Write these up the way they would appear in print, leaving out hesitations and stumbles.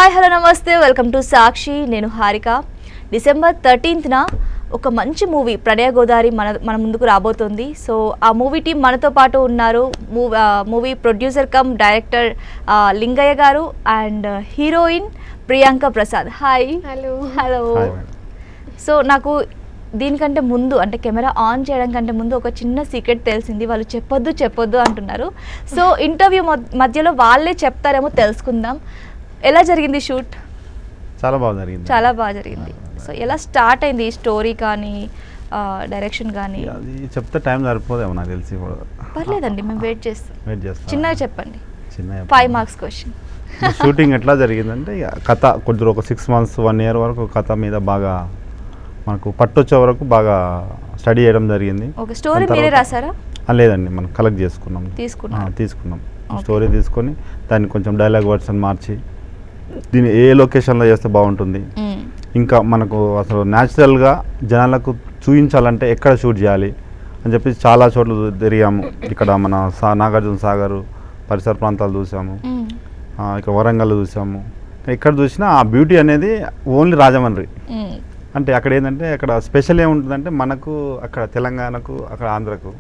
Hi hello నమస్తే welcome to సాక్షి. నేను Harika. December 13th ఒక మంచి మూవీ ప్రణయ గోదావరి మన ముందుకు రాబోతుంది. సో ఆ మూవీ టీం మనతో పాటు ఉన్నారు. Movie producer cum director Lingaiah గారు and heroine Priyanka Prasad. Hi. Hello. So నాకు దీనికంటే ముందు అంటే కెమెరా ఆన్ చేయడం కంటే ముందు ఒక చిన్న సీక్రెట్ తెలిసింది. వాళ్ళు చెప్పొద్దు అంటున్నారు. సో ఇంటర్వ్యూ మధ్యలో వాళ్ళే చెప్తారేమో తెలుసుకుందాం. ఎలా జరిగింది షూట్? చాలా బాగా జరిగింది. సో ఎలా స్టార్ట్ అయింది ఈ స్టోరీ కానీ డైరెక్షన్ కానీ? అది చెప్తే టైం సరిపోదేమో నాకు తెలిసి. పర్లేదండి, మేము వెయిట్ చేస్తాం. చిన్నగా చెప్పండి. 5 మార్క్స్ క్వశ్చన్. షూటింగ్ ఎట్లా జరిగిందంటే కథ కొద్దిగా ఒక 6 months 1 year వరకు కథ మీద బాగా మనకు పట్టొచ్చే వరకు బాగా స్టడీ చేయడం జరిగింది. ఓకే. స్టోరీ మీరే రాసారా? లేదండి, మనం కలెక్ట్ తీసుకున్నాం స్టోరీ తీసుకొని దాన్ని కొంచెం డైలాగ్ వర్షన్ మార్చి దీన్ని ఏ లొకేషన్లో చేస్తే బాగుంటుంది, ఇంకా మనకు అసలు న్యాచురల్గా జనాలకు చూపించాలంటే ఎక్కడ షూట్ చేయాలి అని చెప్పి చాలా చోట్ల తిరిగాము. ఇక్కడ మన నాగార్జున సాగర్ పరిసర ప్రాంతాలు చూసాము, ఇక వరంగల్ చూసాము. ఎక్కడ చూసినా ఆ బ్యూటీ అనేది ఓన్లీ రాజమండ్రి. అంటే అక్కడ ఏంటంటే అక్కడ స్పెషల్ ఏముంటుందంటే మనకు అక్కడ తెలంగాణకు అక్కడ ఆంధ్రకు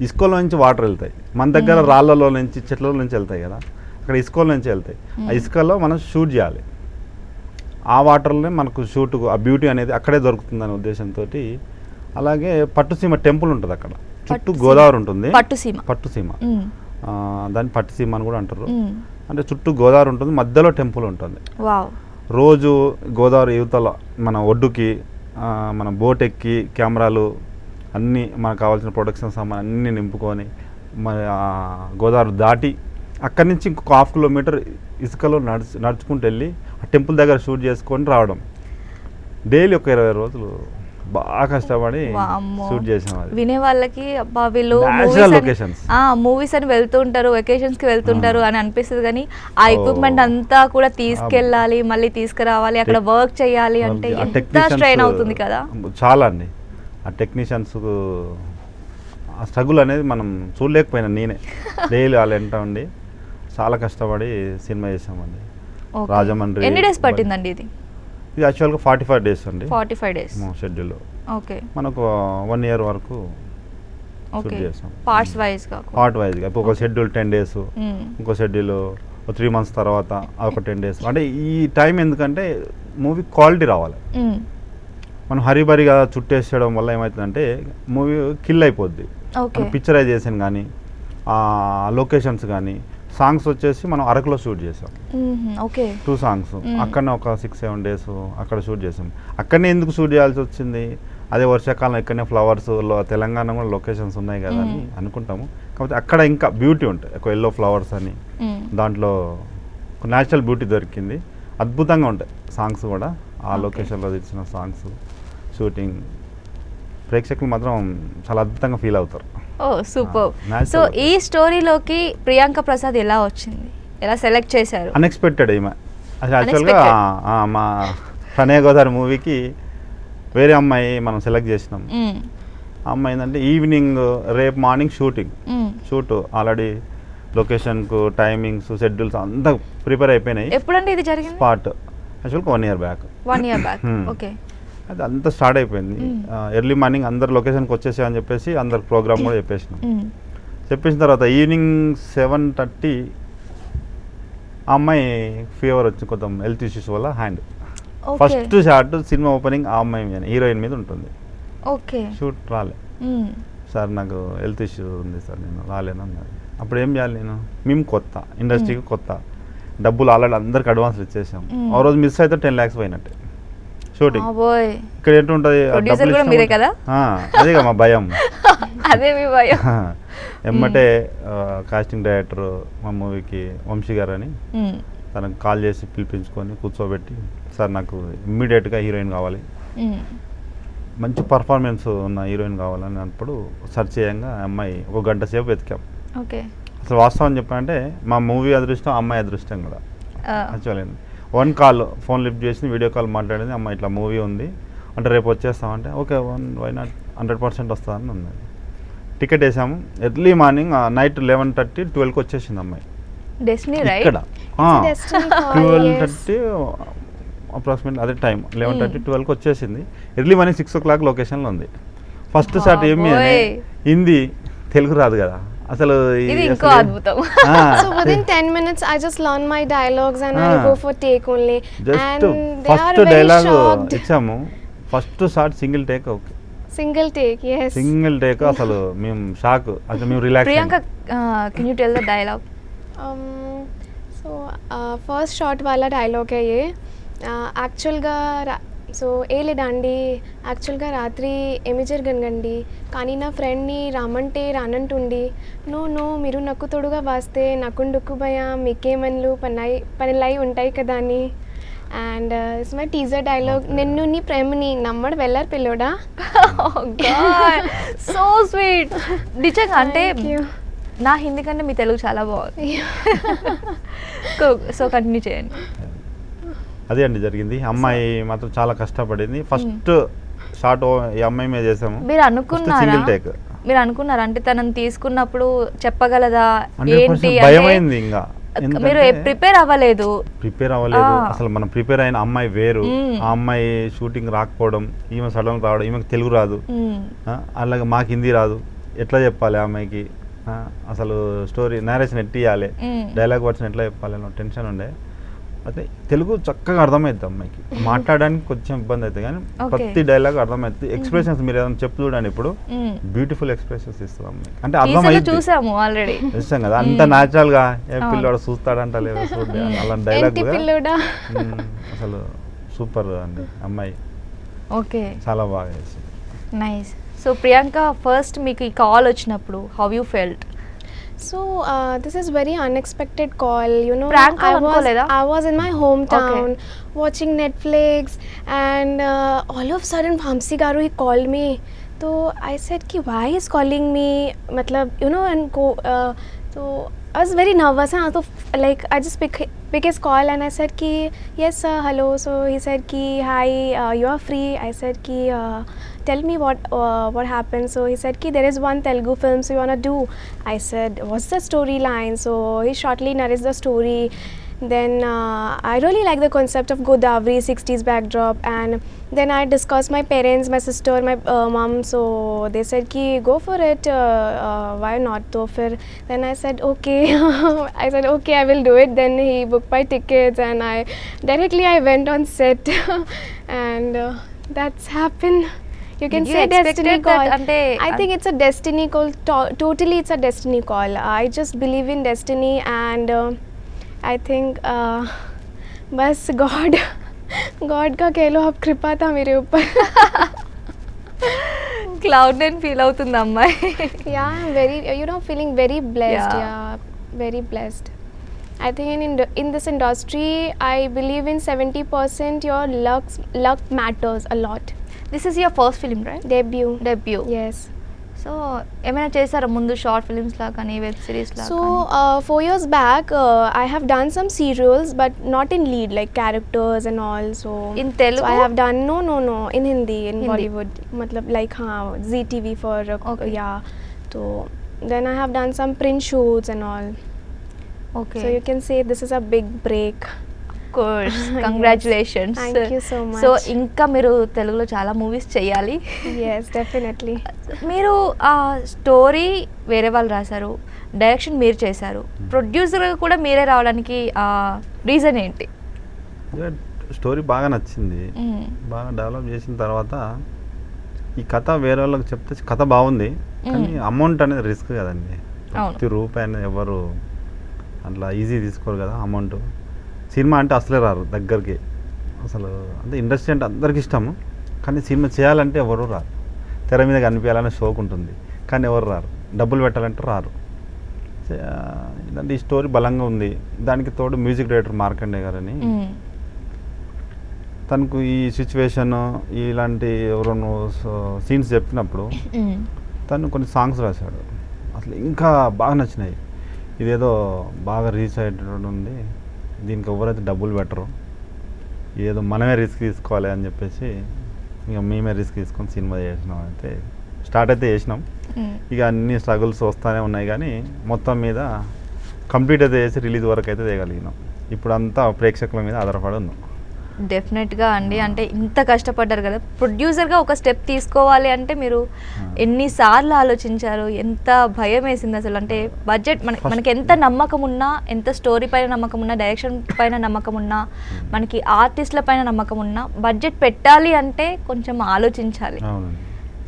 ఇసుకలో నుంచి వాటర్ వెళ్తాయి. మన దగ్గర రాళ్ళలో నుంచి చెట్ల నుంచి వెళ్తాయి కదా, అక్కడ ఇసుకలో నుంచి వెళ్తాయి. ఆ ఇసుకలో మనం షూట్ చేయాలి. ఆ వాటర్లోనే మనకు షూట్ ఆ బ్యూటీ అనేది అక్కడే దొరుకుతుందనే ఉద్దేశంతో. అలాగే పట్టుసీమ టెంపుల్ ఉంటుంది అక్కడ, చుట్టూ గోదావరి ఉంటుంది. పట్టుసీమ దాన్ని పట్టుసీమ అని కూడా అంటారు. అంటే చుట్టూ గోదావరి ఉంటుంది, మధ్యలో టెంపుల్ ఉంటుంది. రోజు గోదావరి యువతల మన ఒడ్డుకి మన బోట్ ఎక్కి కెమెరాలు అన్నీ మనకు కావాల్సిన ప్రొడక్షన్ సామాన్ అన్నీ నింపుకొని మన గోదావరి దాటి అక్కడి నుంచి ఇంకొక 1/2 kilometer ఇసుకలో నడుచుకుంటూ వెళ్ళి ఆ టెంపుల్ దగ్గర షూట్ చేసుకొని రావడం. డైలీ ఒక 20 రోజులు బాగా కష్టపడి షూట్ చేసాం. వినే వాళ్ళకి వీళ్ళు మూవీస్ అని వెళ్తుంటారు, వెకేషన్స్కి వెళ్తుంటారు అని అనిపిస్తుంది. కానీ ఆ ఎక్విప్మెంట్ అంతా కూడా తీసుకెళ్ళాలి, మళ్ళీ తీసుకురావాలి, అక్కడ వర్క్ చేయాలి అంటే ఎంత స్ట్రెయిన్ అవుతుంది కదా. చాలా అండి. ఆ టెక్నీషియన్స్ ఆ స్ట్రగుల్ అనేది మనం చూడలేకపోయినా. నేనే డైలీ వాళ్ళు ఎంత ఉండి చాలా కష్టపడి సినిమా చేసామండి. రాజమండ్రి. ఎన్ని డేస్ పట్టిందండి ఇది? ఇది యాక్చువల్గా 45 days అండి. 45 days షెడ్యూల్. ఓకే. మనకు 1 year వరకు షూట్ చేసాం. పార్ట్ వైజ్గా. ఇప్పుడు ఒక షెడ్యూల్ 10 days, ఇంకో షెడ్యూల్ 3 months తర్వాత ఒక 10 days. అంటే ఈ టైం ఎందుకంటే మూవీ క్వాలిటీ రావాలి. మనం హరిబరిగా చుట్టేసేయడం వల్ల ఏమవుతుందంటే మూవీ కిల్ అయిపోద్ది. పిక్చరైజేషన్ కానీ లొకేషన్స్ కానీ సాంగ్స్ వచ్చేసి మనం అరకులో షూట్ చేసాం. 2 songs అక్కడనే ఒక 6-7 days అక్కడ షూట్ చేసాం. అక్కడనే ఎందుకు షూట్ చేయాల్సి వచ్చింది? అదే వర్షాకాలం ఇక్కడనే ఫ్లవర్స్ తెలంగాణ కూడా లొకేషన్స్ ఉన్నాయి కదా అని అనుకుంటాము. కాకపోతే అక్కడ ఇంకా బ్యూటీ ఉంటాయి. ఒక ఎల్లో ఫ్లవర్స్ అని దాంట్లో ఒక న్యాచురల్ బ్యూటీ దొరికింది. అద్భుతంగా ఉంటాయి సాంగ్స్ కూడా. ఆ లొకేషన్లో తెచ్చిన సాంగ్స్ షూటింగ్ ప్రేక్షకులు మాత్రం చాలా అద్భుతంగా ఫీల్ అవుతారు. ఓ సూపర్. సో ఈ స్టోరీలోకి ప్రియాంక ప్రసాద్ ఎలా వచ్చింది, ఎలా సెలెక్ట్ చేశారు? అన్ఎక్స్పెక్టెడ్. ఈమె అసలు యాక్చువల్గా మా ప్రణయ గోదావరి మూవీకి వేరే అమ్మాయి మనం సెలెక్ట్ చేసినాం. అమ్మాయి ఏంటంటే ఈవినింగ్ రేపు మార్నింగ్ షూట్ ఆల్రెడీ లొకేషన్కు టైమింగ్స్ షెడ్యూల్స్ అంతా ప్రిపేర్ అయిపోయినాయి. ఎప్పుడంటే ఇది జరిగింది? స్పాట్ యాక్చువల్గా 1 year back. ఓకే. అది అంతా స్టార్ట్ అయిపోయింది. ఎర్లీ మార్నింగ్ అందరు లొకేషన్కి వచ్చేసా అని చెప్పేసి అందరు ప్రోగ్రామ్ కూడా చెప్పేసిన తర్వాత ఈవినింగ్ 7:30 ఆ అమ్మాయి ఫీవర్ వచ్చి కొంచెం హెల్త్ ఇష్యూస్ వల్ల hand. First shot cinema opening ఆ అమ్మాయి మీద హీరోయిన్ మీద ఉంటుంది. షూట్ రాలే సార్, నాకు హెల్త్ ఇష్యూ ఉంది సార్, నేను రాలేను అన్నది. అప్పుడు ఏం చేయాలి? మేము కొత్త ఇండస్ట్రీకి కొత్త, డబ్బులు ఆల్రెడీ అందరికి అడ్వాన్స్ ఇచ్చేసాం. ఆ రోజు మిస్ అయితే 10 lakhs పోయినట్టే షూటింగ్. ఇక్కడ ఏంటుంటది అదే మా భయం. ఎమ్మటే కాస్టింగ్ డైరెక్టర్ మా మూవీకి వంశీ గారు అని తనకు కాల్ చేసి పిలిపించుకొని కూర్చోబెట్టి, సార్ నాకు ఇమ్మీడియట్గా హీరోయిన్ కావాలి, మంచి పర్ఫార్మెన్స్ ఉన్న హీరోయిన్ కావాలని అన్నప్పుడు సెర్చ్ చేయంగా అమ్మాయి 1 గంట సేపు వెతికాం. అసలు వాస్తవం చెప్పాలంటే మా మూవీ అదృష్టం, అమ్మాయి అదృష్టం కూడా. యాక్చువల్లీ 1 call ఫోన్ లిఫ్ట్ చేసి వీడియో కాల్ మాట్లాడింది. అమ్మ ఇట్లా మూవీ ఉంది అంటే రేపు వచ్చేస్తామంటే ఓకే వై నాట్ 100% వస్తుందని ఉన్నది. టికెట్ వేసాము. ఎర్లీ మార్నింగ్ నైట్ 11:30 12కి వచ్చేసింది అమ్మాయి. Destiny right. ఇక్కడ It's a destiny call, 12:30 approximate అదే టైం 11:30 12కి వచ్చేసింది. ఎర్లీ మార్నింగ్ 6 o'clock లొకేషన్లో ఉంది. ఫస్ట్ షాట్ ఏమి అని బాబోయ్. హిందీ, తెలుగు రాదు కదా అసలు. ఇది ఇంకో అద్భుతం. So within 10 minutes, I just learn my dialogues and I'll go for take only. Just And they are first very dialogue shocked. ఇచ్చాము, first shot single take. Okay, Single take, yes. Single take. అసలు మేము shock, అసలు మేము relax. Priyanka, can you tell the dialogue? Um, so first shot वाला dialogue है ये. యాక్చువల్గా so ఏ లేదండి, యాక్చువల్గా రాత్రి ఏమి జరగండి కానీ నా ఫ్రెండ్ని రామంటే రానంటుండి. నో మీరు నాకు తోడుగా వాస్తే నాకుండుకు భయ మీకేమన్లు పనిలై ఉంటాయి కదా అని. And it's my teaser dialogue. నిన్ను నీ ప్రేమని నమ్మడు వెళ్ళారు పిల్లోడా. So sweet. నిజంగా అంటే Thank you. నా హిందీ కంటే మీ తెలుగు చాలా బాగుంది. సో కంటిన్యూ చేయండి. అదే అండి జరిగింది. అమ్మాయి మాత్రం చాలా కష్టపడింది. ఫస్ట్ షాట్ ఈ అమ్మాయి మీద చేసాము. మీరు అనుకున్నారా, సింగిల్ టేక్. మీరు అనుకున్నారా అంటే తనని తీసుకున్నప్పుడు చెప్పగలదా 100% ఏంటి భయమైంది. ఇంకా మీరు ప్రిపేర్ అవ్వలేదు. ప్రిపేర్ అవ్వలేదు అసలు. మనం ప్రిపేర్ అయిన అమ్మాయి వేరు, ఆ అమ్మాయి షూటింగ్ రాకపోవడం, ఈమె సడన్ రావడం, ఈమెకు తెలుగు రాదు, అలాగే మాకు హిందీ రాదు, ఎట్లా చెప్పాలి ఆ అమ్మాయికి, అసలు స్టోరీ నేరేషన్ ఎట్టి ఇవ్వాలి, డైలాగ్ వర్షన్ ఎట్లా చెప్పాలి అన్న టెన్షన్ ఉండే. అయితే తెలుగు చక్కగా అర్థమవుతుంది అమ్మాయికి, మాట్లాడడానికి కొంచెం ఇబ్బంది అవుతుంది కానీ ప్రతి డైలాగ్ అర్థమవుతుంది. ఎక్స్ప్రెషన్స్ మీరు ఏదైనా చెప్పు చూడండి, ఇప్పుడు బ్యూటిఫుల్ ఎక్స్ప్రెషన్స్ ఇస్తుంది అమ్మాయి. అంటే అర్థమైంది, చూసాము ఆల్రెడీ, ఇష్టం కదా అంత న్యాచురల్ గా. ఏ పిల్లోడు చూస్తాడంట లేదా చూడండి అలాంటి డైలాగ్ అసలు సూపర్ అండి అమ్మాయి. ఓకే, చాలా బాగా చేసింది. నైస్. సో ప్రియాంక, ఫస్ట్ మీకు ఈ కాల్ వచ్చినప్పుడు how you felt? So this is very unexpected call, you know. Prank call అనుకోలేదా? I was in my hometown watching Netflix and all of a sudden Vamsi Garu he called me. So I said ki why is calling me, matlab you know, and so I was very nervous. So like I just pick his call and I said ki yes sir, hello. So he said ki hi, you are free. I said ki tell me what happened. So he said ki there is one Telugu film so you wanna do. I said what's the storyline? So he shortly narrates the story. Then I really like the concept of Godavari 60s backdrop, and then I discussed my parents, my sister, my mom. So they said ki go for it, why not? So then I said okay. I said okay, I will do it. Then he booked my tickets and I went on set and that's happened. You can say destiny call. I think it's a destiny call. Totally it's a destiny call. I just believe in destiny and I think बस God का कह लो, अब कृपा था मेरे ऊपर. Cloud nine feel అవుతుంది అమ్మాయి. Yeah, I'm very, you know, feeling very blessed. Yeah, very blessed. I think in this industry, I believe in 70% your luck matters a lot. This is your first film right? Debut. Yes. So ఏమైనా చేశారా ముందు short films లా కానీ web series law? So 4 years back I have done some serials but not in lead, like characters and all. So in Telugu? So I have done no in Hindi, Bollywood, matlab like Zee TV for yeah. So then I have done some print shoots and all. Okay. So you can say this is a big break. Course, congratulations. Thank you so much. So ఇంకా మీరు తెలుగులో చాలా movies చేయాలి. Yes, definitely. మీరు ఆ story వేరే వాళ్ళు రాశారు, డైరెక్షన్ మీరు చేశారు, ప్రొడ్యూసర్ కూడా మీరే రావడానికి రీజన్ ఏంటి? స్టోరీ బాగా నచ్చింది, బాగా డెవలప్ చేసిన తర్వాత ఈ కథ వేరే వాళ్ళకి చెప్తే కథ బాగుంది కానీ అమౌంట్ అనేది రిస్క్ కదండి. ప్రతి రూపాయి అనేది ఎవరు అట్లా ఈజీ తీసుకోరు కదా అమౌంట్. సినిమా అంటే అసలే రారు దగ్గరికి, అసలు అంటే ఇండస్ట్రీ అంటే అందరికి ఇష్టము కానీ సినిమా చేయాలంటే ఎవరు రారు. తెర మీద కనిపించాలనే షోక్ ఉంటుంది కానీ ఎవరు రారు, డబ్బులు పెట్టాలంటే రారు. ఇదంటే ఈ స్టోరీ బలంగా ఉంది. దానికి తోడు మ్యూజిక్ డైరెక్టర్ మార్కండే గారని, తనకు ఈ సిచ్యువేషన్ ఇలాంటి ఎవరైనా సీన్స్ చెప్పినప్పుడు తను కొన్ని సాంగ్స్ రాశాడు, అసలు ఇంకా బాగా నచ్చినాయి. ఇదేదో బాగా రీచ్ అయ్యేటట్టు ఉంది, దీనికి ఎవరైతే డబ్బులు పెట్టరు, ఏదో మనమే రిస్క్ తీసుకోవాలి అని చెప్పేసి ఇక మేమే రిస్క్ తీసుకొని సినిమా చేసినాం. అయితే స్టార్ట్ అయితే చేసినాం, ఇక అన్ని స్ట్రగుల్స్ వస్తూనే ఉన్నాయి కానీ మొత్తం మీద కంప్లీట్ అయితే చేసి రిలీజ్ వరకు అయితే చేయగలిగినాం. ఇప్పుడు అంతా ప్రేక్షకుల మీద ఆధారపడి ఉన్నాం. డెఫినెట్గా అండి, అంటే ఇంత కష్టపడ్డారు కదా, ప్రొడ్యూసర్గా ఒక స్టెప్ తీసుకోవాలి అంటే మీరు ఎన్నిసార్లు ఆలోచించారు, ఎంత భయం వేసింది అసలు, అంటే బడ్జెట్ మనకి ఎంత నమ్మకం ఉన్నా, ఎంత స్టోరీ పైన నమ్మకం ఉన్నా, డైరెక్షన్ పైన నమ్మకం ఉన్నా, మనకి ఆర్టిస్టుల పైన నమ్మకం ఉన్నా, బడ్జెట్ పెట్టాలి అంటే కొంచెం ఆలోచించాలి.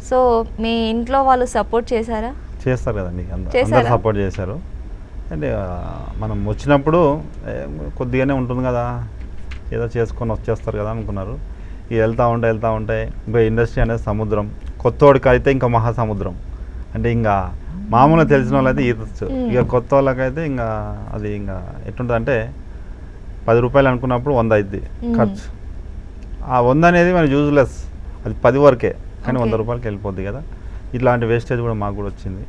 సో మీ ఇంట్లో వాళ్ళు సపోర్ట్ చేశారా? చేస్తారు కదండి, అందరూ సపోర్ట్ చేశారు. అంటే మనం వచ్చినప్పుడు కొద్దిగానే ఉంటుంది కదా, ఏదో చేసుకొని వచ్చేస్తారు కదా అనుకున్నారు. ఇక వెళ్తూ ఉంటాయి. ఇంకా ఇండస్ట్రీ అనేది సముద్రం, కొత్తోడికి అయితే ఇంకా మహాసముద్రం. అంటే ఇంకా మామూలుగా తెలిసిన వాళ్ళు అయితే ఈదచ్చు, ఇక కొత్త వాళ్ళకైతే ఇంకా అది ఇంకా ఎట్లుంటుంది అంటే 10 రూపాయలు అనుకున్నప్పుడు 100 అయింది ఖర్చు. ఆ 100 అనేది మన యూజ్లెస్, అది 10 వరకే, కానీ 100 రూపాయలకి వెళ్ళిపోద్ది కదా. ఇట్లాంటి వేస్టేజ్ కూడా మాకు కూడా వచ్చింది.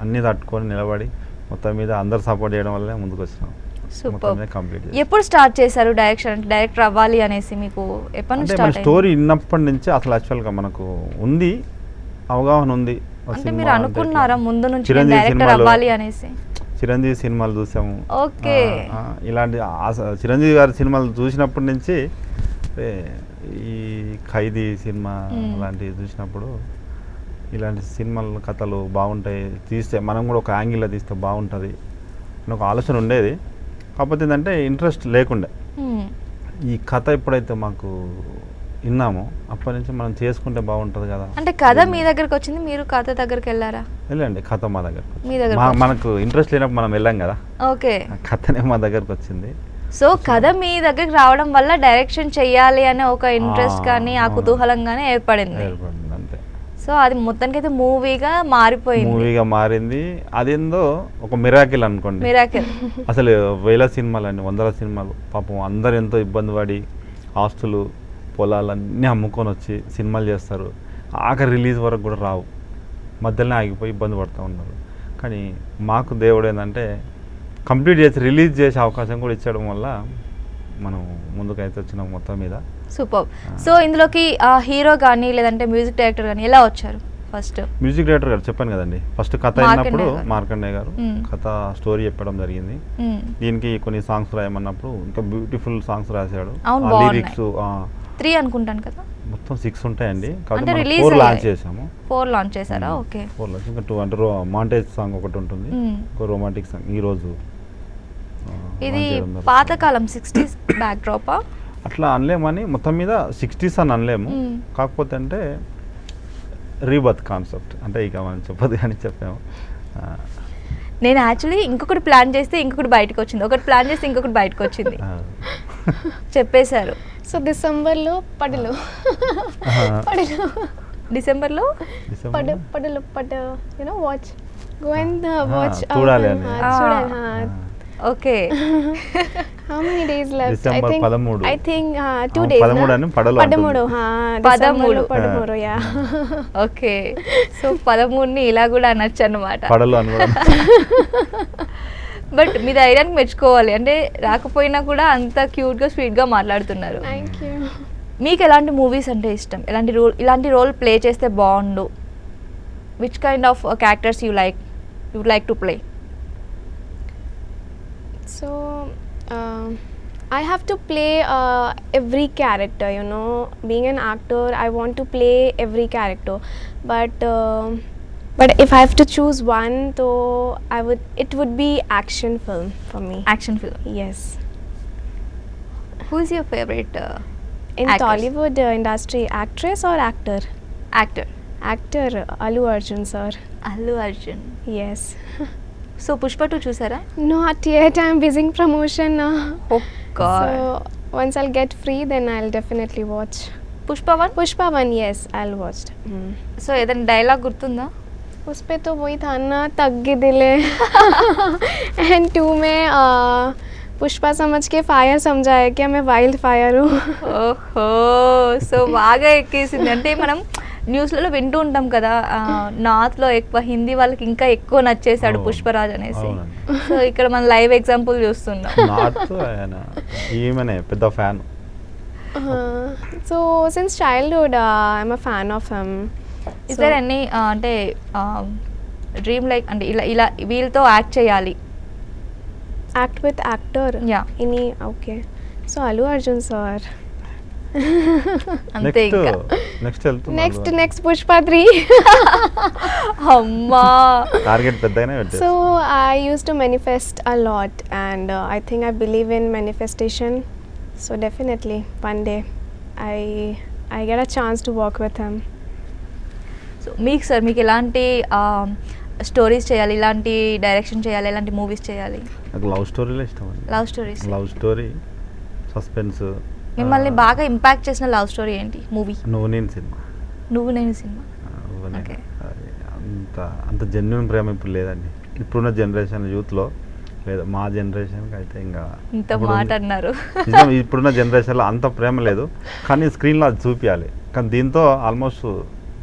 అన్నీ తట్టుకొని నిలబడి మొత్తం మీద అందరు సపోర్ట్ చేయడం వల్లనే ముందుకు వచ్చినాం. సూపర్. ఎప్పుడు స్టార్ట్ చేశారు డైరెక్షన్, డైరెక్టర్ అవ్వాలి అనేసి మీకు ఎప్పటి నుంచి స్టార్ట్ అయింది? స్టోరీ విన్నప్పటి నుంచి అసలు యాక్చువల్గా మనకు ఉంది, అవగాహన ఉంది. అంటే మీరు అనుకున్నారా ముందు నుంచి డైరెక్టర్ అవ్వాలి అనేసి? చిరంజీవి సినిమాలు చూసాము. ఓకే. ఇలాంటి చిరంజీవి గారి సినిమాలు చూసినప్పటి నుంచి ఈ ఖైదీ సినిమా అలాంటివి చూసినప్పుడు ఇలాంటి సినిమాలు కథలు బాగుంటాయి, తీస్తే మనం కూడా ఒక యాంగిల్లో తీస్తే బాగుంటుంది అని ఒక ఆలోచన ఉండేది. కాకపోతే ఏంటంటే ఇంట్రెస్ట్ లేకుండే. ఈ కథ ఎప్పుడైతే మాకు విన్నామో అప్పటి నుంచి మనం చేసుకుంటే బాగుంటుంది కదా. అంటే కథ మీ దగ్గరకు వచ్చింది, మీరు కథ దగ్గరికి వెళ్ళారా? వెళ్ళండి, కథ మా దగ్గర, మనకు ఇంట్రెస్ట్ లేనప్పుడు మనం వెళ్ళాం కదా. ఓకే. కథనే మా దగ్గరకు వచ్చింది. సో కథ మీ దగ్గరికి రావడం వల్ల డైరెక్షన్ చెయ్యాలి అనే ఒక ఇంట్రెస్ట్ కానీ ఆ కుతూహలం కానీ ఏర్పడింది. అంతే. సో అది మొత్తానికైతే మూవీగా మారింది. అదేందో ఒక మిరాకిల్ అనుకోండి. అసలు 1000 సినిమాలు, 100 సినిమాలు, పాపం అందరు ఎంతో ఇబ్బంది పడి ఆస్తులు పొలాలన్నీ అమ్ముకొని వచ్చి సినిమాలు చేస్తారు. ఆఖరి రిలీజ్ వరకు కూడా రావు, మధ్యలోనే ఆగిపోయి ఇబ్బంది పడుతూ ఉన్నారు. కానీ మాకు దేవుడు ఏంటంటే కంప్లీట్ చేసి రిలీజ్ చేసే అవకాశం కూడా ఇచ్చడం వల్ల మనం ముందుకైతే వచ్చినాం మొత్తం మీద. సూపర్. సో ఇందులోకి హీరో కానీ లేదంటే మ్యూజిక్ డైరెక్టర్ కానీ ఎలా వచ్చారు? ఫస్ట్ మ్యూజిక్ డైరెక్టర్ గారు చెప్పాను కదండి, ఫస్ట్ కథ అయినప్పుడు మార్కండే గారు కథ స్టోరీ చెప్పడం జరిగింది. దీనికి కొన్ని సాంగ్స్ రాయమన్నప్పుడు ఇంకా బ్యూటిఫుల్ సాంగ్స్ రాశాడు. లిరిక్స్ 3 అనుకుంటాను కదా, మొత్తం 6 ఉంటాయండి. కాబట్టి 4 లాంచ్ చేసాము. 4 లాంచ్ చేశారా? ఓకే. 4 లాంచ్, ఇంకా 2 అంటే మాంటేజ్ సాంగ్ ఒకటి ఉంటుంది, ఇంకో రొమాంటిక్ సాంగ్. ఈ రోజు ఇది పాతకాలం 60s బ్యాక్ డ్రాప్ అట్లా అనలేమని, మొత్తం మీద 60s అని అనలేము. కాకపోతే అంటే రీబర్త్ కాన్సెప్ట్ అంటే ఇక మనం చెప్పదు కానీ చెప్పాము. నేను యాక్చువల్లీ ఇంకొకటి ప్లాన్ చేస్తే ఇంకొకటి బయటకు వచ్చింది, ఒకటి ప్లాన్ చేస్తే ఇంకొకటి బయటకు వచ్చింది చెప్పేశారు. సో డిసెంబర్లో పడలు డిసెంబర్లో పడలు you know watch go and watch చూడాలి. Okay. How many days left? December 13. I think 2 days. 13 అని పడలు. 13 యా. ఓకే. సో 13ని ఇలా కూడా అనొచ్చు అన్నమాట, పడలు అని కూడా. బట్ మీ ధైర్యానికి మెచ్చుకోవాలి, అంటే రాకపోయినా కూడా అంత క్యూట్గా స్వీట్గా మాట్లాడుతున్నారు. Thank you. మీకు ఎలాంటి మూవీస్ అంటే ఇష్టం? ఇలాంటి రోల్ ప్లే చేస్తే బాగుండు? Which kind of characters you like to play? So I have to play every character, you know. Being an actor, I want to play every character, but if I have to choose one, it would be action film for me. Action film. Yes. Who is your favorite in actors? Tollywood industry, actress or actor? Actor Allu Arjun sir. Allu Arjun. Yes. So Pushpa 2 చూసారా? Not yet. I'm busy in promotion now. Oh God. So once I'll get free, then I'll definitely watch. Pushpa 1? Pushpa 1, yes, I'll watch. So ఏదైనా dialogue గుర్తుందా? उस पे तो वही था ना, तग्गी दिले. And 2 में पुष्पा समझ के फायर समझा है क्या मैं वाइल्ड फायर हूँ. ఓహో, సో బాగా ఎక్కేసింది. అంటే మనం న్యూస్లలో వింటూ ఉంటాం కదా, నార్త్లో ఎక్కువ, హిందీ వాళ్ళకి ఇంకా ఎక్కువ నచ్చేసాడు పుష్పరాజ్ అనేసి. సో ఇక్కడ మనం లైవ్ ఎగ్జాంపుల్ చూస్తున్నాం. ఈమెనే పెద్ద fan. So since childhood I'm a fan of him. Is there any అంటే డ్రీమ్ లైక్, అంటే ఇలా వీళ్ళతో యాక్ట్ చేయాలి act with actor. Yeah. Any okay. So Allu Arjun sir. అంతే ఇంకా నెక్స్ట్ వెళ్తున్నాం Next Pushpa 3. అమ్మా. టార్గెట్ పెద్దగానే పెట్టేసి. So I used to manifest a lot, and I think I believe in manifestation. So definitely one day I get a chance to work with him. So మీకు sir మీకు ఎలాంటి stories చేయాలి, ఇలాంటి direction చేయాలి, ఎలాంటి movies చేయాలి? నాకు love స్టోరీలే ఇష్టం అండి. Love stories. Love story, suspense. మిమ్మల్ని బాగా ఇంపాక్ట్ చేసిన లవ్ స్టోరీ ఏంటి మూవీ? నువ్వు నేను సినిమా. నువ్వు నేను సినిమా. ఓకే. అంత జెన్యున్ ప్రేమ ఇప్పుడు లేదండి. ఇప్పుడున్న జనరేషన్ యూత్లో లేదు, మా జనరేషన్కి అయితే ఇంకా ఇంత మాట అన్నారు. ఇప్పుడున్న జనరేషన్లో అంత ప్రేమ లేదు, కానీ స్క్రీన్లో అది చూపించాలి. కానీ దీంతో ఆల్మోస్ట్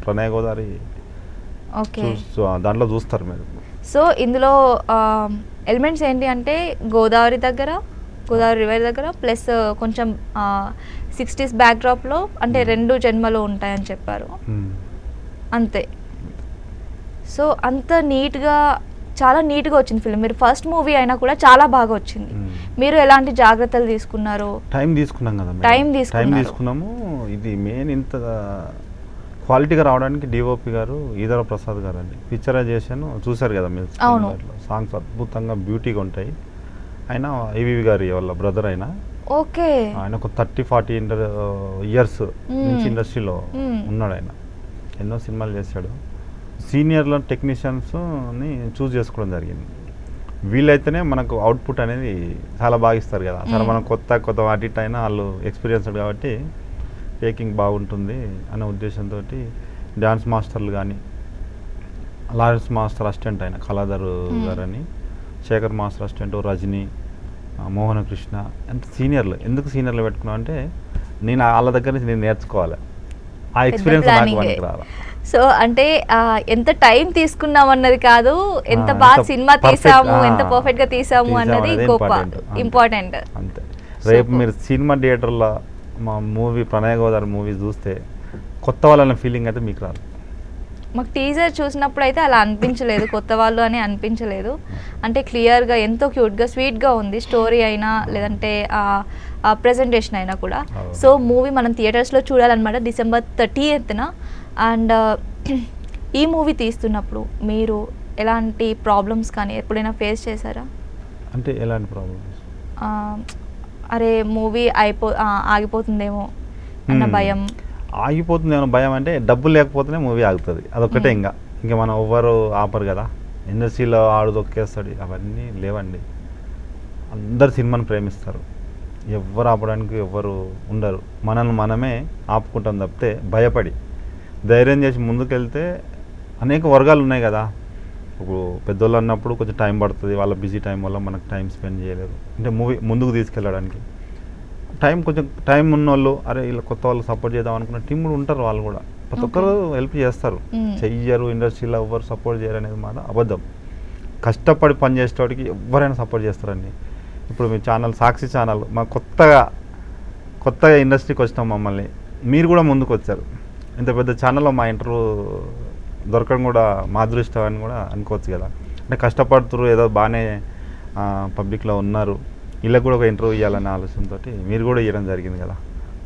ప్రణయ గోదావరి ఓకే దాంట్లో చూస్తారు మీరు. సో ఇందులో ఎలిమెంట్స్ ఏంటి అంటే గోదావరి రివర్ దగ్గర ప్లస్ కొంచెం 60s బ్యాక్డ్రాప్లో అంటే 2 జన్మలు ఉంటాయని చెప్పారు అంతే. సో అంత నీట్గా, చాలా నీట్గా వచ్చింది ఫిల్మ్. మీరు ఫస్ట్ మూవీ అయినా కూడా చాలా బాగా వచ్చింది. మీరు ఎలాంటి జాగ్రత్తలు తీసుకున్నారు? టైం తీసుకున్నాం కదా, టైం తీసుకున్నాము. ఇది మెయిన్ ఇంత క్వాలిటీగా రావడానికి డిఓపి గారు ఈదర ప్రసాద్ గారు అండి. పిక్చరైజేషన్ చూశారు కదా మీరు, సాంగ్స్ అద్భుతంగా బ్యూటీగా ఉంటాయి. ఆయన ఈవీవి గారి వాళ్ళ బ్రదర్ ఆయన. ఓకే. ఆయన ఒక 30-40 ఇయర్స్ నుంచి ఇండస్ట్రీలో ఉన్నాడు. ఆయన ఎన్నో సినిమాలు చేశాడు. సీనియర్ల టెక్నీషియన్స్ని చూస్ చేసుకోవడం జరిగింది. వీళ్ళైతేనే మనకు అవుట్పుట్ అనేది చాలా బాగా ఇస్తారు కదా. అసలు మనం కొత్త వాటి అయినా వాళ్ళు ఎక్స్పీరియన్స్డ్ కాబట్టి టేకింగ్ బాగుంటుంది అనే ఉద్దేశంతో డ్యాన్స్ మాస్టర్లు కానీ, లారెన్స్ మాస్టర్ అసిస్టెంట్ అయిన కళాధర్ గారని, శేఖర్ మాస్టర్ అసిస్టెంట్ రజనీ, మోహన కృష్ణ, ఎంత సీనియర్లు. ఎందుకు సీనియర్లు పెట్టుకున్నాం అంటే నేను వాళ్ళ దగ్గర నుంచి నేను నేర్చుకోవాలి, ఆ ఎక్స్పీరియన్స్ నాకు మనకి రావాలి. సో అంటే ఎంత టైం తీసుకున్నాం అన్నది కాదు, ఎంత బాగా సినిమా తీసాము, ఎంత పర్ఫెక్ట్ గా తీసాము అన్నది గొప్ప ఇంపార్టెంట్. అంతే. రేపు మీరు సినిమా థియేటర్లో మా మూవీ ప్రణయ గోదావరి మూవీ చూస్తే కొత్త వాళ్ళ ఫీలింగ్ అయితే మీకు రాదు. మాకు టీజర్ చూసినప్పుడు అయితే అలా అనిపించలేదు, కొత్త వాళ్ళు అని అనిపించలేదు. అంటే క్లియర్గా ఎంతో క్యూట్గా స్వీట్గా ఉంది స్టోరీ అయినా, లేదంటే ప్రెజెంటేషన్ అయినా కూడా. సో మూవీ మనం థియేటర్స్లో చూడాలన్నమాట December 30th. అండ్ ఈ మూవీ తీస్తున్నప్పుడు మీరు ఎలాంటి ప్రాబ్లమ్స్ కానీ ఎప్పుడైనా ఫేస్ చేశారా? అంటే ఎలాంటి ప్రాబ్లమ్స్? అరే మూవీ ఆగిపోతుందేమో అన్న భయం. ఆగిపోతుందేమో భయం అంటే డబ్బులు లేకపోతేనే మూవీ ఆగుతుంది, అదొక్కటే. ఇంకా మనం ఎవ్వరు ఆపరు కదా, ఇండస్ట్రీలో ఆడు దొక్కేస్తాడు, అవన్నీ లేవండి. అందరు సినిమాని ప్రేమిస్తారు, ఎవ్వరు ఆపడానికి ఎవ్వరు ఉండరు. మనల్ని మనమే ఆపుకుంటాం తప్పితే భయపడి ధైర్యం చేసి ముందుకెళ్తే అనేక వర్గాలు ఉన్నాయి కదా. ఇప్పుడు పెద్దోళ్ళు అన్నప్పుడు కొంచెం టైం పడుతుంది, వాళ్ళ బిజీ టైం వల్ల మనకు టైం స్పెండ్ చేయలేదు. అంటే మూవీ ముందుకు తీసుకెళ్ళడానికి కొంచెం టైం ఉన్నోళ్ళు, అరే ఇలా కొత్త వాళ్ళు సపోర్ట్ చేద్దాం అనుకున్న టీం కూడా ఉంటారు. వాళ్ళు కూడా ప్రతి ఒక్కరు హెల్ప్ చేస్తారు, చెయ్యరు ఇండస్ట్రీలో ఎవ్వరు సపోర్ట్ చేయరు అనేది మాట అబద్ధం. కష్టపడి పని చేసేవాడికి ఎవరైనా సపోర్ట్ చేస్తారండి. ఇప్పుడు మీ ఛానల్ సాక్షి ఛానల్ మా కొత్తగా ఇండస్ట్రీకి వచ్చినాం, మమ్మల్ని మీరు కూడా ముందుకు వచ్చారు. ఇంత పెద్ద ఛానల్లో మా ఇంటర్వ్యూ దొరకడం కూడా మా అదృష్టం అని కూడా అనుకోవచ్చు కదా. అంటే కష్టపడుతున్నారు, ఏదో బాగానే పబ్లిక్లో ఉన్నారు, వీళ్ళకి కూడా ఒక ఇంటర్వ్యూ ఇవ్వాలనే ఆలోచనతో మీరు కూడా ఇవ్వడం జరిగింది కదా.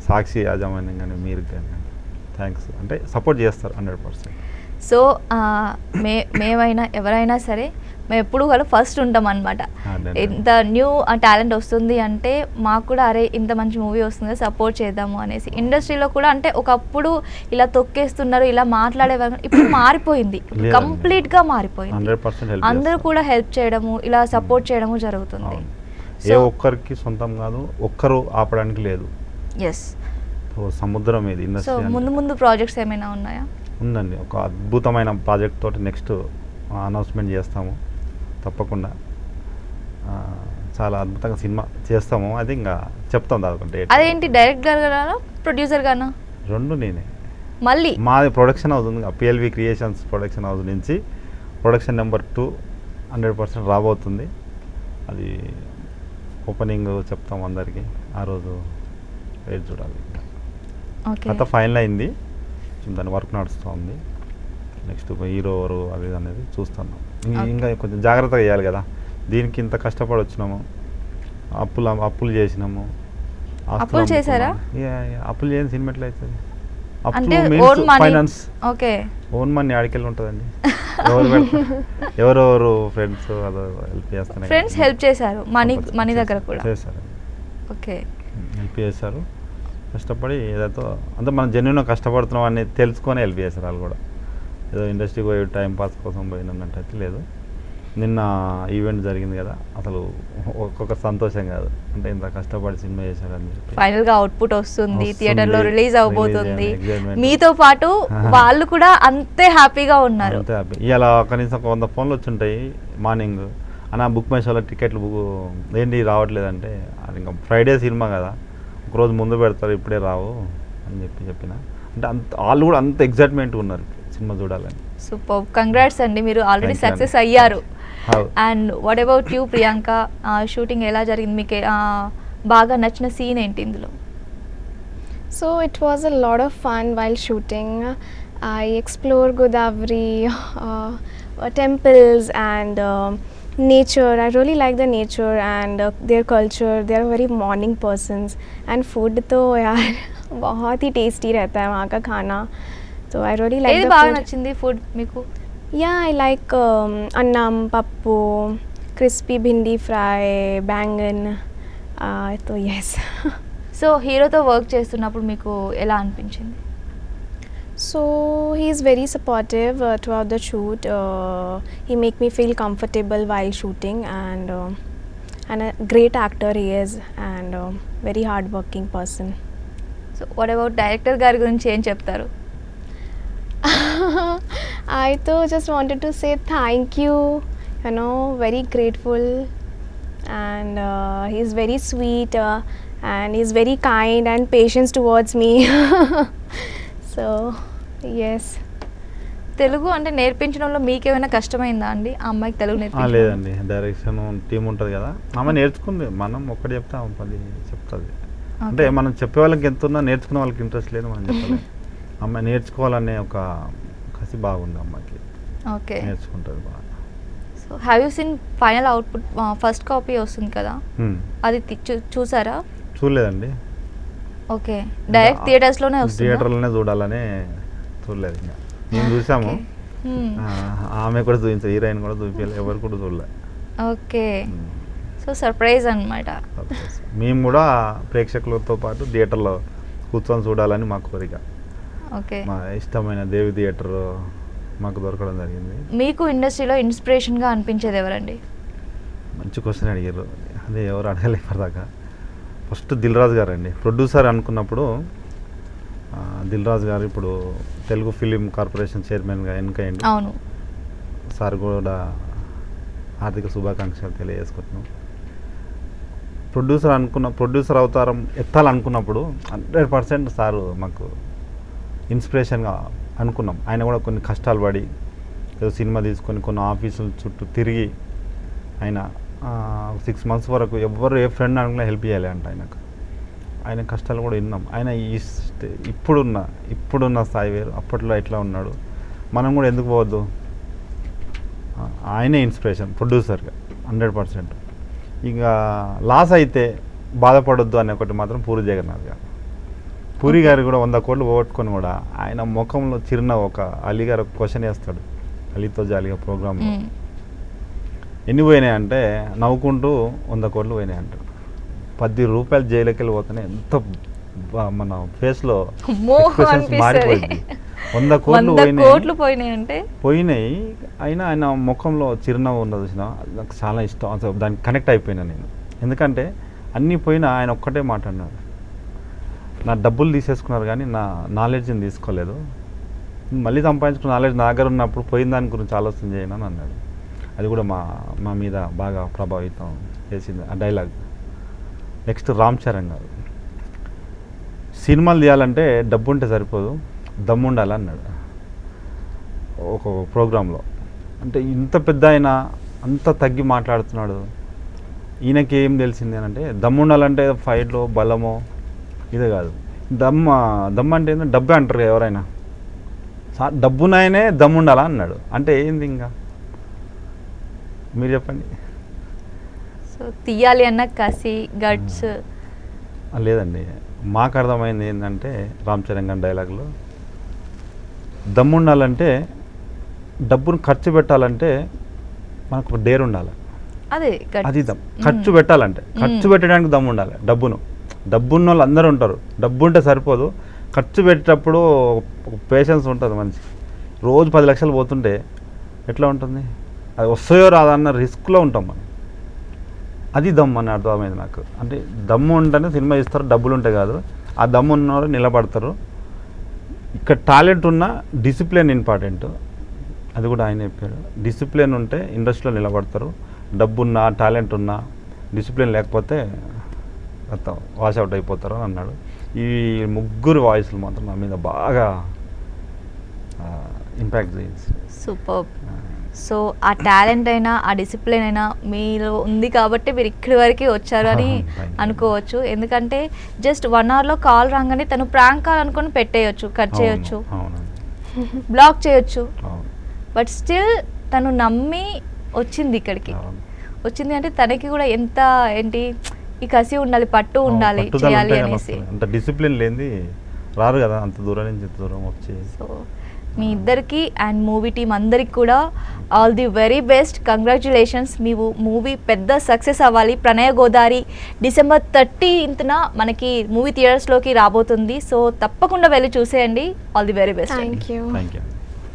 సాక్షి యాజమాన్యం కానీ మీరు కానీ థ్యాంక్స్. అంటే సపోర్ట్ చేస్తారు 100%. సో మేమైనా ఎవరైనా సరే మేము ఎప్పుడు కూడా ఫస్ట్ ఉంటాం అనమాట. ఇంత న్యూ టాలెంట్ వస్తుంది అంటే మాకు కూడా అరే ఇంత మంచి మూవీ వస్తుంది సపోర్ట్ చేద్దాము అనేసి. ఇండస్ట్రీలో కూడా అంటే ఒకప్పుడు ఇలా తొక్కేస్తున్నారు, ఇలా మాట్లాడేవారు, ఇప్పుడు మారిపోయింది, కంప్లీట్గా మారిపోయింది. అందరూ కూడా హెల్ప్ చేయడము, ఇలా సపోర్ట్ చేయడము జరుగుతుంది. ఏ ఒక్కరికి సొంతం కాదు, ఒక్కరు ఆపడానికి లేదు. ఎస్. సముద్రం ఇది ఇండస్ట్రీ. సో ముందు ప్రాజెక్ట్స్ ఏమైనా ఉన్నాయా? ఉందండి, ఒక అద్భుతమైన ప్రాజెక్ట్ తోటి నెక్స్ట్ అనౌన్స్మెంట్ చేస్తాము తప్పకుండా. చాలా అద్భుతంగా సినిమా చేస్తాము, అది ఇంకా చెప్తాం దాదాపు. అదేంటి డైరెక్టర్ గానా ప్రొడ్యూసర్ గానా? రెండు నేనే. మళ్ళీ మాది ప్రొడక్షన్ హౌస్ ఉంది, PLV క్రియేషన్స్ ప్రొడక్షన్ హౌస్ నుంచి ప్రొడక్షన్ నెంబర్ 2 100% రాబోతుంది. అది ఓపెనింగ్ చెప్తాం అందరికీ, ఆ రోజు వెయిట్ చూడాలి. అంతా ఫైనల్ అయింది, దాని వర్క్ నడుస్తూ ఉంది. నెక్స్ట్ హీరో ఎవరు అది అనేది చూస్తున్నాం. ఇంకా కొంచెం జాగ్రత్తగా చేయాలి కదా, దీనికి ఇంత కష్టపడి వచ్చినాము, అప్పులు చేసినాము. అప్పులు చేశారా? అప్పులు చేయని సినిమా ఎట్లా అవుతుంది? అంటే అప్పులు own money. Finance. Okay. Own money ఆడికెళ్ళి ఉంటుందండి. ఎవరెవరు ఫ్రెండ్స్ అదో హెల్ప్ చేస్తున్నారు. ఫ్రెండ్స్ హెల్ప్ చేశారు మనీ దగ్గర కూడా చేశారు. ఓకే. హెల్ప్ చేశారు. కష్టపడి ఏదైతే అంటే మనం జెన్యున్గా కష్టపడుతున్నాం అని తెలుసుకొని హెల్ప్ చేశారు వాళ్ళు కూడా. ఏదో ఇండస్ట్రీకి పోయి టైం పాస్ కోసం పోయినట్టు అయితే లేదు. నిన్న ఈవెంట్ జరిగింది కదా, అసలు ఒక్కొక్క సంతోషం కాదు. అంటే ఇంత కష్టపడి సినిమా చేశారని చెప్పి ఫైనల్ గా అవుట్పుట్ వస్తుంది, థియేటర్ లో రిలీజ్ అవబోతుంది, excitement. మీతో పాటు వాళ్ళు కూడా అంతే హ్యాపీగా ఉన్నారు. అంతే హ్యాపీ. ఇవాళ కనీసం 100 ఫోన్లు వచ్చి ఉంటాయి మార్నింగ్. అన్న బుక్ మై షోలో టికెట్లు ఏంటి రావట్లేదంటే, అది ఇంకా ఫ్రైడే సినిమా కదా, ఒకరోజు ముందు పెడతారు, ఇప్పుడే రావు అని చెప్పిన. అంటే అంత వాళ్ళు కూడా అంత ఎగ్జైట్మెంట్ ఉన్నారు సినిమా చూడాలని. సూపర్, కంగ్రాట్స్ అండి, మీరు ఆల్రెడీ Thank you సక్సెస్ అండి. అయ్యారు. How? And what about you Priyanka, shooting ఎలా జరిగింది, మీకు బాగా నచ్చిన సీన్ ఏంటి ఇందులో? So it was a lot of fun while shooting. I explored Godavari temples and nature. I really like the nature and their culture. They are very morning persons. And food तो यार बहुत ही tasty रहता है वहाँ का खाना. So I really like ఏది the బాగా food. నచ్చింది ఫుడ్ మీకు? Yeah, I like annam, pappu, crispy bhindi fry, bangan. So yes. So హీరోతో వర్క్ చేస్తున్నప్పుడు మీకు ఎలా అనిపించింది? So he is very supportive throughout the shoot. He make me feel comfortable while shooting, and a great actor he is, and very hardworking person. So what about director గారి గురించి ఏం చెప్తారు? I too just wanted to say thank you. You know, very grateful, and he's very sweet, and he's very kind and patient towards me. So yes. Telugu అంటే నేర్పించడంలో మీకేమైనా కష్టమైందా అండి ఆ అమ్మాయికి తెలుగు నేర్పించడం? లేదండి, డైరెక్షన్ టీం ఉంటుంది కదా, ఆమె నేర్చుకుంది. మనం ఒక్కటి చెప్తే ఆమె 10 చెప్తుంది. అంటే మనం చెప్పే వాళ్ళకి ఎంత ఉన్నా నేర్చుకునే వాళ్ళకి ఇంట్రెస్ట్ లేదు మనం చెప్పలేము. అమ్మాయి నేర్చుకోవాలనే ఒక కసి బాగుంది అమ్మాయికి. ఓకే, నేర్చుకుంటుంది బాగా. So have you seen final output? First copy వస్తుంది కదా, అది చూసారా? చూడలేదండి. ఓకే, డైరెక్ట్ థియేటర్స్లోనే వస్తుంది. థియేటర్లోనే చూడాలని చూడలేదు. ఇంకా మేము చూసాము, ఆమె కూడా చూపించారు, హీరోయిన్ కూడా చూపించాలి, ఎవరు కూడా చూడలేదు. ఓకే, సో సర్ప్రైజ్ అన్నమాట. మేము కూడా ప్రేక్షకులతో పాటు థియేటర్లో కూర్చొని చూడాలని మా కోరిక. ఓకే, మా ఇష్టమైన దేవి థియేటర్ మాకు దొరకడం జరిగింది. మీకు ఇండస్ట్రీలో ఇన్స్పిరేషన్గా అనిపించేది ఎవరండి? మంచి క్వశ్చన్ అడిగారు. అదే ఎవరు అడగలేదు ఇప్పటిదాకా. ఫస్ట్ దిల్ రాజు గారు అండి, ప్రొడ్యూసర్ అనుకున్నప్పుడు. దిల్ రాజు గారు ఇప్పుడు తెలుగు ఫిలిం కార్పొరేషన్ చైర్మన్గా ఎన్నికయ్యండి. అవును, సార్ కూడా ఆర్థిక శుభాకాంక్షలు తెలియజేసుకుంటున్నాం. ప్రొడ్యూసర్ అవతారం ఎత్తాలనుకున్నప్పుడు 100% సారు మాకు ఇన్స్పిరేషన్గా అనుకున్నాం. ఆయన కూడా కొన్ని కష్టాలు పడి ఏదో సినిమా తీసుకొని కొన్ని ఆఫీసుల చుట్టూ తిరిగి ఆయన 6 months వరకు ఎవరు ఏ ఫ్రెండ్ అనుకున్నా హెల్ప్ చేయాలి అంట ఆయనకు. ఆయన కష్టాలు కూడా విన్నాం. ఆయన ఇప్పుడున్న స్థాయి వేరు, అప్పట్లో ఎట్లా ఉన్నాడు, మనం కూడా ఎందుకు పోవద్దు. ఆయనే ఇన్స్పిరేషన్ ప్రొడ్యూసర్గా 100%. ఇక లాస్ అయితే బాధపడొద్దు అనే ఒకటి మాత్రం పూరి జగన్నాథ్ గారు. పూరి గారు కూడా 100 కోట్లు పోగొట్టుకొని కూడా ఆయన ముఖంలో చిరున ఒక అలీ గారు ఒక క్వశ్చన్ వేస్తాడు అలీతో జాలీగా ప్రోగ్రాంలో. ఎన్ని పోయినాయి అంటే నవ్వుకుంటూ 100 కోట్లు పోయినాయి అంటాడు. 10 రూపాయలు జైలుకి వెళ్ళి పోతేనే ఎంత మన ఫేస్లో మారిపోయింది. 100 కోట్లు పోయినాయి అంటే పోయినాయి. అయినా ఆయన ముఖంలో చిరునవ్వు ఉన్నది చూసిన నాకు చాలా ఇష్టం. అసలు దానికి కనెక్ట్ అయిపోయినా నేను. ఎందుకంటే అన్నీ పోయినా ఆయన ఒక్కటే మాట్లాడినాడు, నా డబ్బులు తీసేసుకున్నారు కానీ నా నాలెడ్జ్ని తీసుకోలేదు, మళ్ళీ సంపాదించుకున్న నాలెడ్జ్ నా దగ్గర ఉన్నప్పుడు పోయిన దాని గురించి ఆలోచన చేయను అని అన్నాడు. అది కూడా మా మీద బాగా ప్రభావితం చేసింది ఆ డైలాగ్. నెక్స్ట్ రామ్ చరణ్ గారు, సినిమాలు తీయాలంటే డబ్బు ఉంటే సరిపోదు, దమ్ము ఉండాలి అన్నాడు ఒక ప్రోగ్రాంలో. అంటే ఇంత పెద్ద ఆయన అంత తగ్గి మాట్లాడుతున్నాడు. ఈయనకి ఏం తెలిసింది అని అంటే దమ్ము ఉండాలంటే ఫైట్లో బలమో ఇదే కాదు. దమ్ము అంటే ఏంటంటే డబ్బే అంటారు ఎవరైనా. డబ్బునైనే దమ్ము ఉండాలా అన్నాడు. అంటే ఏంది ఇంకా మీరు చెప్పండి. సో సో తీయాలి అన్న కసి గట్స్. లేదండి, మాకు అర్థమైంది ఏంటంటే రామ్ చరణ్ గారి డైలాగ్లో దమ్ము ఉండాలంటే, డబ్బును ఖర్చు పెట్టాలంటే మనకు ఒక డేర్ ఉండాలి. అదే అది ఖర్చు పెట్టాలంటే, ఖర్చు పెట్టడానికి దమ్ము ఉండాలి. డబ్బున్న వాళ్ళు అందరూ ఉంటారు, డబ్బు ఉంటే సరిపోదు, ఖర్చు పెట్టేటప్పుడు పేషెన్స్ ఉంటుంది మనిషికి. రోజు 10 లక్షలు పోతుంటే ఎట్లా ఉంటుంది, అది వస్తాయో రాదన్న రిస్క్లో ఉంటాం మనం. అది దమ్ము అని అర్థమైంది నాకు. అంటే దమ్ము ఉంటేనే సినిమా ఇస్తారు, డబ్బులు ఉంటే కాదు. ఆ దమ్ము ఉన్నవారు నిలబడతారు. ఇక్కడ టాలెంట్ ఉన్న డిసిప్లిన్ ఇంపార్టెంట్, అది కూడా ఆయన చెప్పారు. డిసిప్లిన్ ఉంటే ఇండస్ట్రీలో నిలబడతారు. డబ్బున్నా టాలెంట్ ఉన్నా డిసిప్లిన్ లేకపోతే మొత్తం వాషౌట్ అయిపోతారు అని అన్నాడు. ఈ ముగ్గురు వాయిస్లు మాత్రం నా మీద బాగా ఇంపాక్ట్ చేయింది. సూపర్. సో ఆ టాలెంట్ అయినా ఆ డిసిప్లిన్ అయినా మీలో ఉంది కాబట్టి మీరు ఇక్కడి వరకు వచ్చారు అని అనుకోవచ్చు. ఎందుకంటే జస్ట్ 1 అవర్లో కాల్ రాగానే తను ప్రాంక్ కాల్ అనుకొని పెట్టేయచ్చు, కట్ చేయొచ్చు, బ్లాక్ చేయొచ్చు. బట్ స్టిల్ తను నమ్మి వచ్చింది ఇక్కడికి. వచ్చింది అంటే తనకి కూడా ఎంత ఏంటి ఈ కసి ఉండాలి, పట్టు ఉండాలి, చేయాలి అనేసి. అంత డిసిప్లిన్ లేనిది రారు కదా అంత దూరం నుంచి దూరం వచ్చి. సో మీ ఇద్దరికి అండ్ మూవీ టీం అందరికి కూడా all the very best, congratulations. Me movie పెద్ద సక్సెస్ అవ్వాలి. ప్రణయ గోదారి డిసెంబర్ 30th మనకి మూవీ థియేటర్స్లోకి రాబోతుంది. సో తప్పకుండా వెళ్ళి చూసేయండి. All the very best. Thank you.